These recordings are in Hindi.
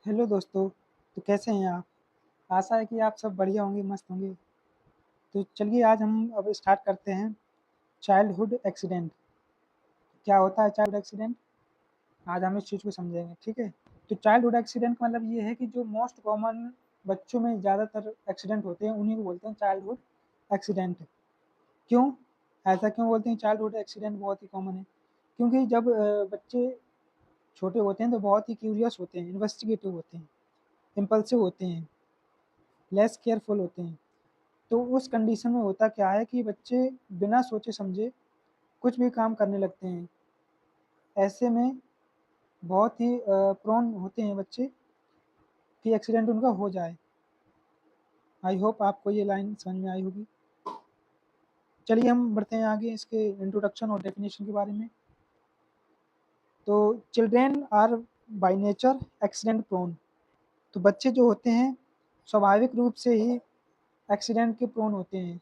हेलो दोस्तों, तो कैसे हैं आप? आशा है कि आप सब बढ़िया होंगे, मस्त होंगे। तो चलिए आज हम अब स्टार्ट करते हैं चाइल्डहुड एक्सीडेंट। क्या होता है चाइल्डहुड एक्सीडेंट? आज हम इस चीज़ को समझेंगे, ठीक है? तो चाइल्डहुड एक्सीडेंट का मतलब ये है कि जो मोस्ट कॉमन बच्चों में ज़्यादातर एक्सीडेंट होते हैं, उन्हीं को बोलते हैं चाइल्डहुड एक्सीडेंट। क्यों? ऐसा क्यों बोलते हैं चाइल्डहुड एक्सीडेंट बहुत ही कॉमन है? क्योंकि जब बच्चे छोटे होते हैं तो बहुत ही क्यूरियस होते हैं, इन्वेस्टिगेटिव होते हैं, इम्पल्सिव होते हैं, लेस केयरफुल होते हैं। तो उस कंडीशन में होता क्या है कि बच्चे बिना सोचे समझे कुछ भी काम करने लगते हैं। ऐसे में बहुत ही प्रोन होते हैं बच्चे कि एक्सीडेंट उनका हो जाए। आई होप आपको ये लाइन समझ में आई होगी। चलिए हम बढ़ते हैं आगे इसके इंट्रोडक्शन और डेफिनेशन के बारे में। तो children are by nature accident prone. तो बच्चे जो होते हैं स्वाभाविक रूप से ही एक्सीडेंट के प्रोन होते हैं।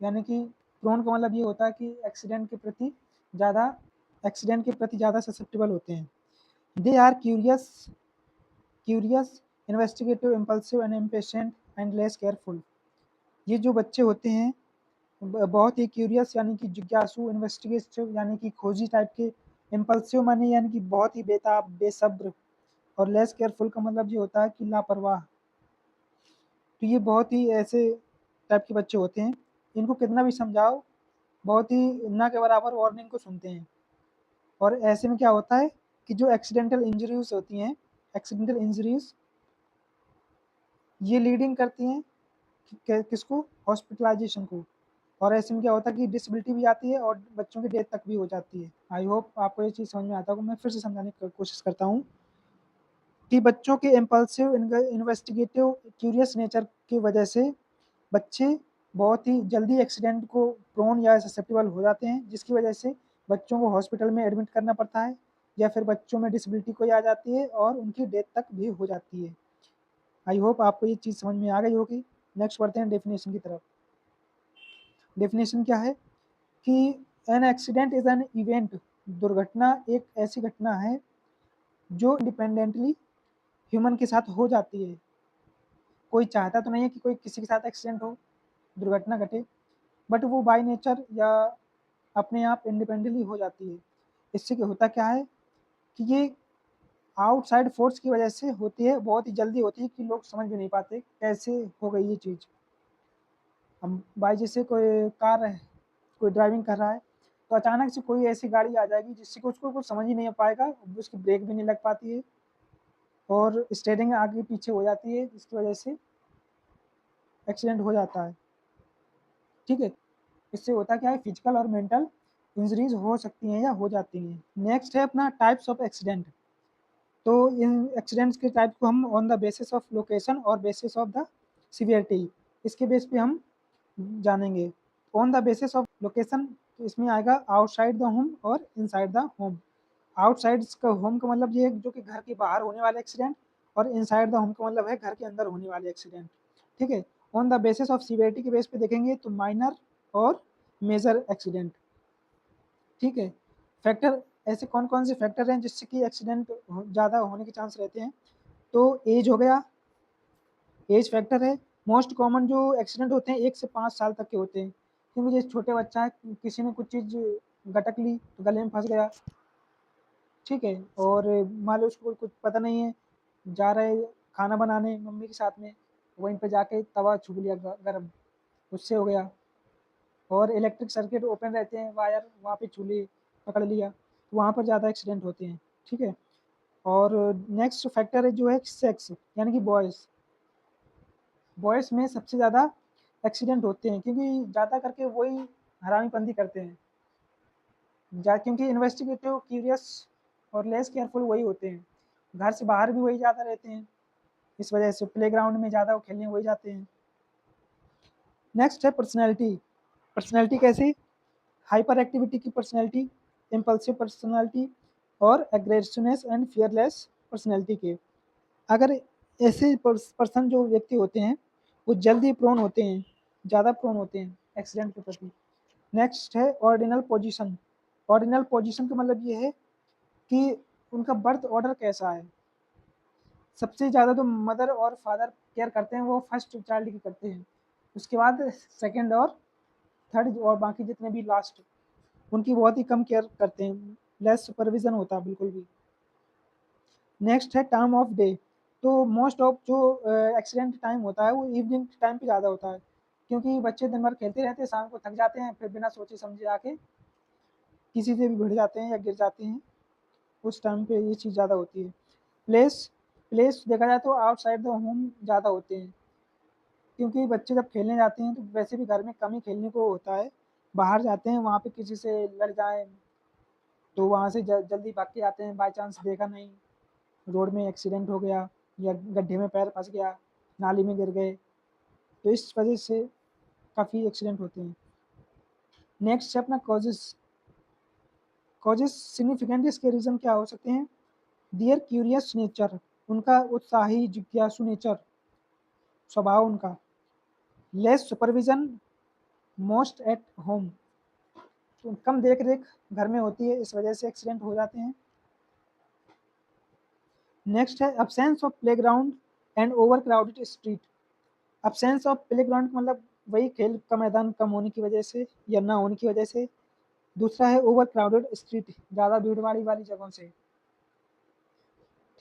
यानी कि प्रोन का मतलब ये होता है कि ज़्यादा एक्सीडेंट के प्रति ज़्यादा ससेप्टेबल होते हैं। They are curious, investigative, impulsive and impatient and less careful. ये जो बच्चे होते हैं बहुत ही क्यूरियस यानी कि जिज्ञासु, इन्वेस्टिगेटिव यानी कि खोजी टाइप के, इम्पल्सिव माने यानी कि बहुत ही बेताब, बेसब्र, और लेस केयरफुल का मतलब ये होता है कि लापरवाह। तो ये बहुत ही ऐसे टाइप के बच्चे होते हैं, इनको कितना भी समझाओ बहुत ही ना के बराबर वार्निंग को सुनते हैं। और ऐसे में क्या होता है कि जो एक्सीडेंटल इंजरीज होती हैं, एक्सीडेंटल इंजरीज ये लीडिंग करती हैं किसको? हॉस्पिटलाइजेशन को। और ऐसे में क्या होता है कि डिसेबिलिटी भी आती है और बच्चों की डेथ तक भी हो जाती है। आई होप आपको ये चीज़ समझ में आता होगा। मैं फिर से समझाने की कोशिश करता हूँ कि बच्चों के इम्पल्सिव, इन्वेस्टिगेटिव, क्यूरियस नेचर की वजह से बच्चे बहुत ही जल्दी एक्सीडेंट को प्रोन या ससेप्टेबल हो जाते हैं, जिसकी वजह से बच्चों को हॉस्पिटल में एडमिट करना पड़ता है, या फिर बच्चों में डिसेबिलिटी कोई आ जाती है और उनकी डेथ तक भी हो जाती है। आई होप आपको ये चीज़ समझ में आ गई होगी। नेक्स्ट बढ़ते हैं डेफिनेशन की तरफ। डेफिनेशन क्या है कि an accident is an event. दुर्घटना एक ऐसी घटना है जो इंडिपेंडेंटली ह्यूमन के साथ हो जाती है। कोई चाहता तो नहीं है कि कोई किसी के साथ एक्सीडेंट हो, दुर्घटना घटे, बट वो बाय नेचर या अपने आप इंडिपेंडेंटली हो जाती है। इससे क्या होता क्या है कि ये आउटसाइड फोर्स की वजह से होती है, बहुत ही जल्दी होती है कि लोग समझ भी नहीं पाते कैसे हो गई ये चीज़। हम बाई जैसे कोई कार है, कोई ड्राइविंग कर रहा है, तो अचानक से कोई ऐसी गाड़ी आ जाएगी जिससे कि उसको कुछ समझ ही नहीं पाएगा, उसकी ब्रेक भी नहीं लग पाती है और स्टीयरिंग आगे पीछे हो जाती है, जिसकी वजह से एक्सीडेंट हो जाता है। ठीक है? इससे होता क्या है, फिजिकल और मेंटल इंजरीज हो सकती हैं या हो जाती हैं। नेक्स्ट है अपना टाइप्स ऑफ एक्सीडेंट। तो इन एक्सीडेंट्स के टाइप को हम on the basis of location और बेसिस ऑफ द सीवियरिटी, इसके बेस पे हम जानेंगे। On the basis of location इसमें आएगा आउटसाइड द होम और इनसाइड द होम। आउटसाइड का होम का मतलब ये है जो कि घर के बाहर होने वाले एक्सीडेंट, और इनसाइड द होम का मतलब है घर के अंदर होने वाले एक्सीडेंट। ठीक है? On the basis of severity के बेस पे देखेंगे तो माइनर और मेजर एक्सीडेंट। ठीक है? फैक्टर ऐसे कौन-कौन से फैक्टर हैं जिससे कि एक्सीडेंट ज़्यादा होने के चांस रहते हैं? तो एज हो गया, एज फैक्टर है। मोस्ट कॉमन जो एक्सीडेंट होते हैं 1 से 5 साल तक के होते हैं, क्योंकि जैसे छोटे बच्चा है, किसी ने कुछ चीज़ गटक ली तो गले में फँस गया, ठीक है? और मान लो उसको कुछ पता नहीं है, जा रहा है खाना बनाने मम्मी के साथ में, वहीं पे जाके तवा छू लिया गरम, उससे हो गया। और इलेक्ट्रिक सर्किट ओपन रहते हैं, वायर वहाँ पे छू लिए, पकड़ लिया, तो वहाँ पर ज़्यादा एक्सीडेंट होते हैं, ठीक है? और नेक्स्ट फैक्टर है जो है सेक्स, यानी कि बॉयज़। बॉयज़ में सबसे ज़्यादा एक्सीडेंट होते हैं क्योंकि ज़्यादा करके वही हरामीपंती करते हैं। क्योंकि इन्वेस्टिगेटिव, क्यूरियस और लेस केयरफुल वही होते हैं। घर से बाहर भी वही ज़्यादा रहते हैं, इस वजह से प्लेग्राउंड में ज़्यादा वो खेलने वही जाते हैं। नेक्स्ट है पर्सनैलिटी। पर्सनैलिटी कैसी? हाइपर एक्टिविटी की पर्सनैलिटी, इम्पल्सिव पर्सनैलिटी और एग्रेसिवनेस एंड फियरलेस पर्सनैलिटी के। अगर ऐसे पर्सन जो व्यक्ति होते हैं वो जल्दी प्रोन होते हैं, ज़्यादा प्रोन होते हैं एक्सीडेंट के प्रति। नेक्स्ट है ऑर्डिनल पोजीशन। ऑर्डिनल पोजीशन का मतलब ये है कि उनका बर्थ ऑर्डर कैसा है। सबसे ज़्यादा तो मदर और फादर केयर करते हैं, वो फर्स्ट चाइल्ड की करते हैं, उसके बाद सेकंड और थर्ड और बाकी जितने भी लास्ट उनकी बहुत ही कम केयर करते हैं, लेस सुपरविज़न होता है बिल्कुल भी। नेक्स्ट है टाइम ऑफ डे। तो मोस्ट ऑफ जो एक्सीडेंट टाइम होता है वो इवनिंग टाइम पे ज़्यादा होता है, क्योंकि बच्चे दिन भर खेलते रहते हैं, शाम को थक जाते हैं, फिर बिना सोचे समझे आके किसी से भी भिड़ जाते हैं या गिर जाते हैं, उस टाइम पे ये चीज़ ज़्यादा होती है। प्लेस प्लेस देखा जाए तो आउटसाइड द होम ज़्यादा होते हैं, क्योंकि बच्चे जब खेलने जाते हैं तो वैसे भी घर में कम ही खेलने को होता है, बाहर जाते हैं वहाँ पे किसी से लड़ जाएँ तो वहाँ से जल्दी भाग के आते हैं, बाय चांस देखा नहीं, रोड में एक्सीडेंट हो गया या गड्ढे में पैर फँस गया, नाली में गिर गए, तो इस वजह से काफ़ी एक्सीडेंट होते हैं। नेक्स्ट है अपना कॉजेज़। कॉजेज़ सिग्निफिकेंट इसके रीज़न क्या हो सकते हैं? देयर क्यूरियस नेचर, उनका उत्साही जिज्ञासु नेचर, स्वभाव उनका। Less supervision most at home, तो कम देख-रेख घर में होती है, इस वजह से एक्सीडेंट हो जाते हैं। नेक्स्ट है absence of playground and overcrowded street. Absence of playground मतलब वही खेल का मैदान कम होने की वजह से या ना होने की वजह से। दूसरा है ओवरक्राउडेड स्ट्रीट, ज़्यादा भीड़-भाड़ वाली जगहों से।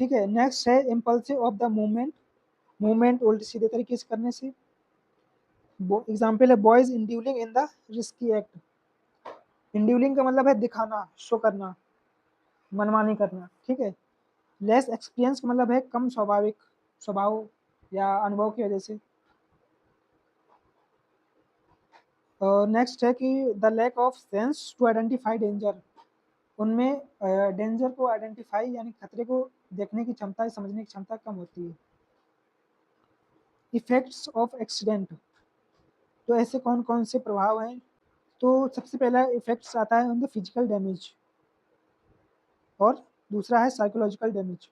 ठीक है, नेक्स्ट है impulsive of the movement, movement उल्टे-सीधे तरीके से करने से। एग्जाम्पल है boys indulging in the risky act. Indulging का मतलब है दिखाना, शो करना, मनमानी करना, ठीक है। लेस एक्सपीरियंस का मतलब है कम स्वाभाविक स्वभाव या अनुभव की वजह से। नेक्स्ट है कि the lack of sense to identify danger, उनमें डेंजर को आइडेंटिफाई यानी खतरे को देखने की क्षमता, समझने की क्षमता कम होती है। इफ़ेक्ट्स ऑफ एक्सीडेंट, तो ऐसे कौन-कौन से प्रभाव हैं? तो सबसे पहला इफ़ेक्ट्स आता है उनका फिजिकल डैमेज और दूसरा है psychological damage.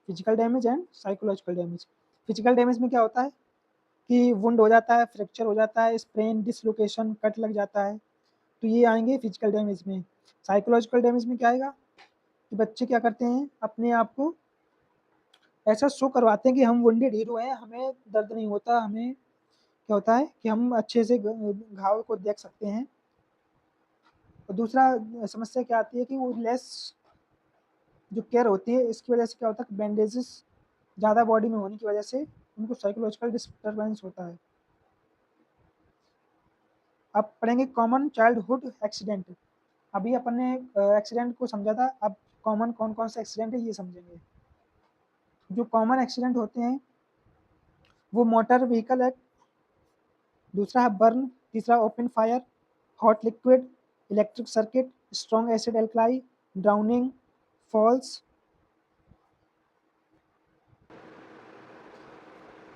Physical damage and psychological damage. Physical damage में क्या होता है कि वुंड हो जाता है, फ्रैक्चर हो जाता है, स्प्रेन, डिसलोकेशन, कट लग जाता है, तो ये आएँगे फिजिकल डैमेज में। साइकोलॉजिकल डैमेज में क्या आएगा कि बच्चे क्या करते हैं, अपने आप को ऐसा शो करवाते हैं कि हम वुंडेड हीरो हैं, हमें दर्द नहीं होता, हमें क्या होता है कि हम अच्छे से घाव को देख सकते हैं। और दूसरा समस्या क्या आती है कि वो लेस जो केयर होती है, इसकी वजह से क्या होता है कि बैंडेजेस ज़्यादा बॉडी में होने की वजह से उनको साइकोलॉजिकल डिस्टर्बेंस होता है। अब पढ़ेंगे कॉमन चाइल्डहुड एक्सीडेंट। अभी अपन ने एक्सीडेंट को समझा था, अब कॉमन कौन-कौन से एक्सीडेंट है ये समझेंगे। जो कॉमन एक्सीडेंट होते हैं वो मोटर व्हीकल एक्ट, दूसरा है बर्न, तीसरा open fire, hot liquid, electric circuit, strong acid alkali, drowning, falls.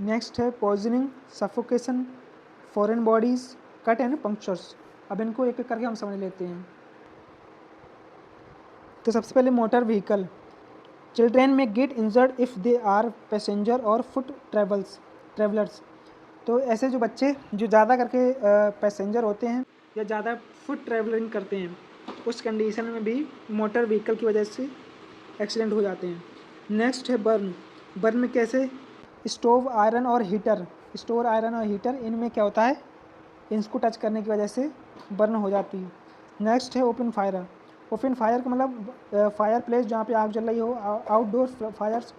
Next है poisoning, suffocation, foreign bodies, cut and punctures. अब इनको एक-एक करके हम समझ लेते हैं। तो सबसे पहले मोटर व्हीकल। चिल्ड्रेन में get injured if they are passenger और फुट ट्रेवलर्स। तो ऐसे जो बच्चे जो ज़्यादा करके पैसेंजर होते हैं या ज़्यादा फुट ट्रैवलिंग करते हैं, उस कंडीशन में भी मोटर व्हीकल की वजह से एक्सीडेंट हो जाते हैं। नेक्स्ट है बर्न। बर्न में कैसे? स्टोव, आयरन और हीटर, स्टोव, आयरन और हीटर, इनमें क्या होता है, इनको टच करने की वजह से बर्न हो जाती है। नेक्स्ट है ओपन फायर। ओपन फायर का मतलब फायर प्लेस जहाँ पे आग जल रही हो, आउटडोर फायर्स,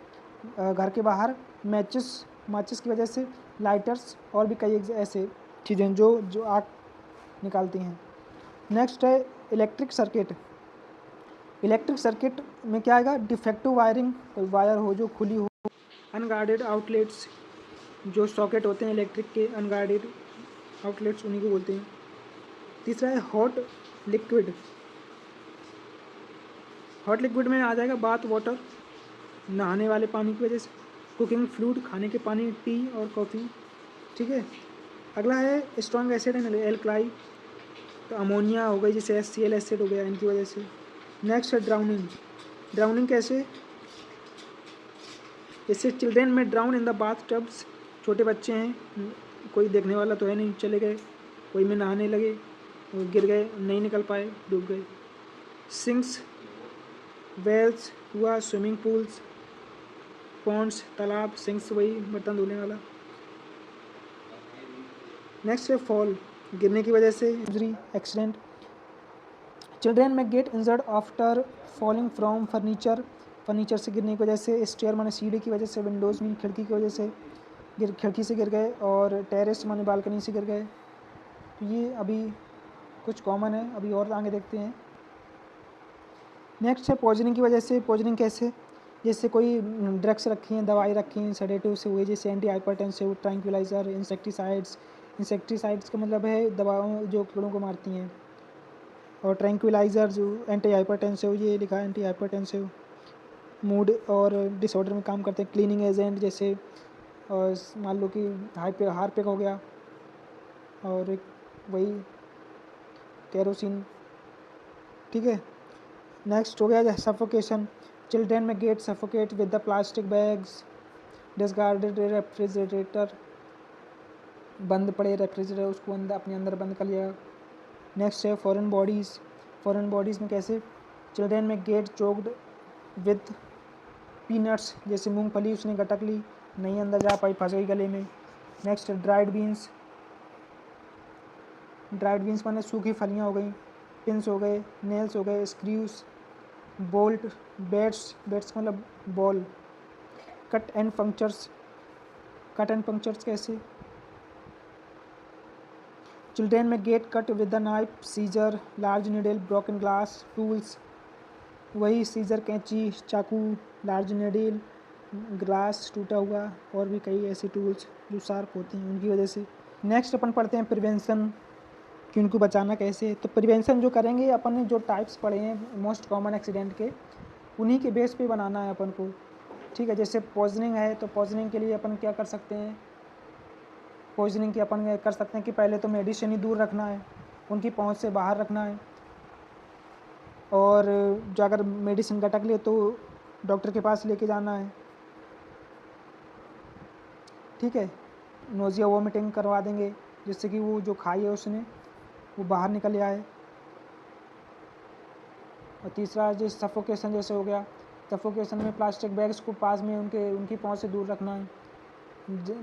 घर के बाहर, माचिस की वजह से, लाइटर्स और भी कई ऐसे चीज़ें जो जो आग निकालती हैं। नेक्स्ट है इलेक्ट्रिक सर्किट। इलेक्ट्रिक सर्किट में क्या आएगा? डिफेक्टिव वायरिंग, कोई वायर हो जो खुली हो, अनगार्डेड आउटलेट्स, जो सॉकेट होते हैं इलेक्ट्रिक के, अनगार्डेड आउटलेट्स उन्हीं को बोलते हैं। तीसरा है हॉट लिक्विड। हॉट लिक्विड में आ जाएगा बाथ वाटर, नहाने वाले पानी की वजह से, कुकिंग फ्लूइड, खाने के पानी, टी और कॉफ़ी, ठीक है। अगला है स्ट्रॉन्ग एसिड एंड एल्कलाई, तो अमोनिया हो गई, जैसे HCl एसिड हो गया, इनकी वजह से। नेक्स्ट है ड्राउनिंग। ड्राउनिंग कैसे? जैसे चिल्ड्रेन में drown in the bath tubs, छोटे बच्चे हैं, कोई देखने वाला तो है नहीं, चले गए, कोई में नहाने लगे, वो गिर गए, नहीं निकल पाए, डूब गए। सिंक्स, वेल्स हुआ, स्विमिंग पूल्स, पॉन्ड्स, तालाब, सिंक्स वही बर्तन धोने वाला। नेक्स्ट है फॉल, गिरने की वजह से इंजरी, एक्सीडेंट। चिल्ड्रेन में get injured after falling from furniture, furniture से गिरने की वजह से, स्टेयर माने सीढ़ी की वजह से, विंडोज़ में खिड़की की वजह से खिड़की से गिर गए, और टेरेस माने बालकनी से गिर गए। तो ये अभी कुछ कॉमन है, अभी और आगे देखते हैं। नेक्स्ट है पॉइजनिंग की वजह से। पॉइजनिंग कैसे, जैसे कोई ड्रग्स रखी हैं, दवाई रखी हैं, सेडेटिव से हुए, जैसे anti hypertensive, tranquilliser, insecticides. Insecticides का मतलब है दवाओं जो कीड़ों को मारती हैं, और ट्रैंक्विलाइजर जो एंटी हाइपरटेंसिव, ये लिखा है एंटी हाइपरटेंसिव, मूड और डिसऑर्डर में काम करते हैं। क्लीनिंग एजेंट, जैसे और मान लो कि हार्पिक हो गया, और एक वही केरोसिन। ठीक है। नेक्स्ट हो गया सफोकेशन। चिल्ड्रेन में get suffocate with the plastic bags, discarded refrigerator, बंद पड़े रेफ्रिजरेटर, उसको अपने अंदर बंद कर लिया। नेक्स्ट है फॉरेन बॉडीज़। फॉरेन बॉडीज़ में कैसे, चिल्ड्रेन में गेट चोक्ड विद पीनट्स, जैसे मूंगफली उसने गटक ली, नहीं अंदर जा पाई, फंस गई गले में। Next dried beans. Dried beans माने सूखी फलियाँ हो गई, पिंस हो गए, नेल्स हो गए, स्क्रूज, बोल्ट, बेट्स, बेट्स मतलब ball. Cut and punctures. Cut and punctures कैसे, चिल्ड्रेन में get cut with the knife, scissor, large needle, broken glass, tools, वही सीजर, कैंची, चाकू, लार्ज नीडल, ग्लास टूटा हुआ, और भी कई ऐसे टूल्स जो शार्प होती हैं उनकी वजह से। नेक्स्ट अपन पढ़ते हैं प्रिवेंशन, कि उनको बचाना कैसे। तो प्रिवेंशन जो करेंगे अपन ने, जो टाइप्स पढ़े हैं मोस्ट कॉमन एक्सीडेंट के, उन्हीं के बेस पे बनाना है अपन को। ठीक है। जैसे पॉइजनिंग है, तो पॉइजनिंग के लिए अपन क्या कर सकते हैं, पॉइजनिंग की अपन कर सकते हैं कि पहले तो मेडिसिन ही दूर रखना है, उनकी पहुंच से बाहर रखना है, और जो अगर मेडिसिन गटक ले तो डॉक्टर के पास लेके जाना है। ठीक है। नोजिया वॉमिटिंग करवा देंगे, जिससे कि वो जो खाई है उसने वो बाहर निकल आए। और तीसरा जो सफोकेशन जैसे हो गया, सफोकेशन में प्लास्टिक बैग्स को पास में उनकी पहुंच से दूर रखना है,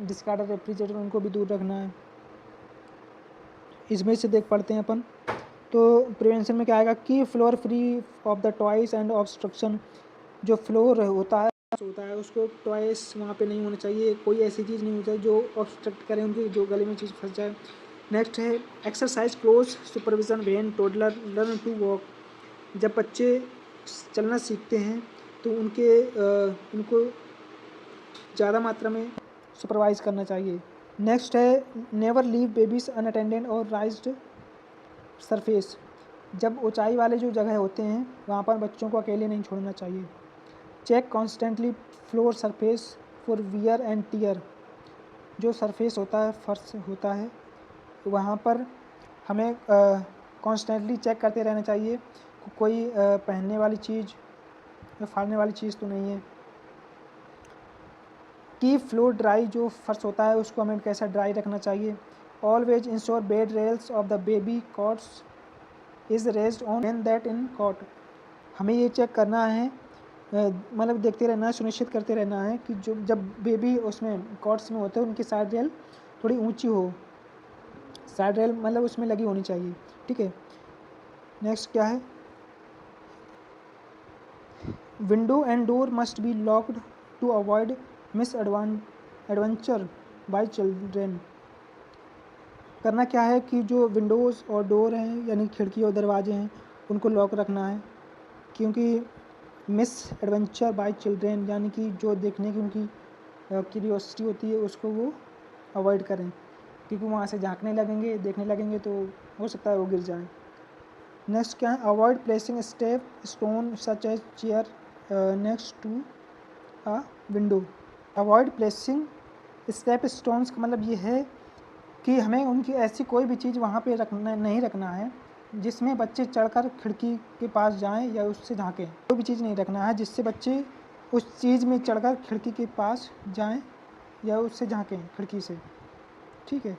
डिस्कार्डेड रेफ्रिजरेटर उनको भी दूर रखना है। इसमें से देख पढ़ते हैं अपन। तो प्रिवेंशन में क्या आएगा कि floor free of the toys and obstruction, जो फ्लोर होता है उसको टॉयस वहाँ पे नहीं होना चाहिए, कोई ऐसी चीज़ नहीं होनी चाहिए जो ऑब्स्ट्रक्ट करे उनकी, जो गले में चीज़ फंस जाए। नेक्स्ट है exercise close supervision when toddler learn to walk, जब बच्चे चलना सीखते हैं तो उनको ज़्यादा मात्रा में सुपरवाइज करना चाहिए। नेक्स्ट है नेवर लीव बेबीज अनअटेंडेड और राइज्ड सरफेस, जब ऊंचाई वाले जो जगह होते हैं वहाँ पर बच्चों को अकेले नहीं छोड़ना चाहिए। Check constantly floor surface for wear and tear, जो सरफेस होता है, फर्श होता है, तो वहाँ पर हमें कॉन्स्टेंटली चेक करते रहना चाहिए, कोई पहनने वाली चीज़ या फाड़ने वाली चीज़ तो नहीं है। कीप फ्लोर ड्राई, जो फर्श होता है उसको हमें कैसा ड्राई रखना चाहिए। Always ensure bed rails of the baby cots is raised on and that in cot, हमें ये चेक करना है, मतलब देखते रहना है, सुनिश्चित करते रहना है कि जो जब बेबी उसमें कॉट्स में होते हैं उनकी साइड रेल थोड़ी ऊंची हो, साइड रेल मतलब उसमें लगी होनी चाहिए। ठीक है। नेक्स्ट क्या है, window and door must be locked to avoid misadventure by children, करना क्या है कि जो विंडोज़ और डोर हैं यानी खिड़की और दरवाजे हैं उनको लॉक रखना है, क्योंकि मिस एडवेंचर बाय चिल्ड्रेन यानी कि जो देखने की उनकी क्यूरियोसिटी होती है उसको वो अवॉइड करें, क्योंकि वहाँ से झांकने लगेंगे, देखने लगेंगे तो हो सकता है वो गिर जाएं। नेक्स्ट क्या है, avoid placing step stone such as chair next to a window, avoid placing step stones का मतलब ये है कि हमें उनकी ऐसी कोई भी चीज़ वहाँ पे नहीं रखना है जिसमें बच्चे चढ़कर खिड़की के पास जाएं या उससे झांकें, कोई भी चीज़ नहीं रखना है जिससे बच्चे उस चीज़ में चढ़कर खिड़की के पास जाएं या उससे झांकें खिड़की से। ठीक है।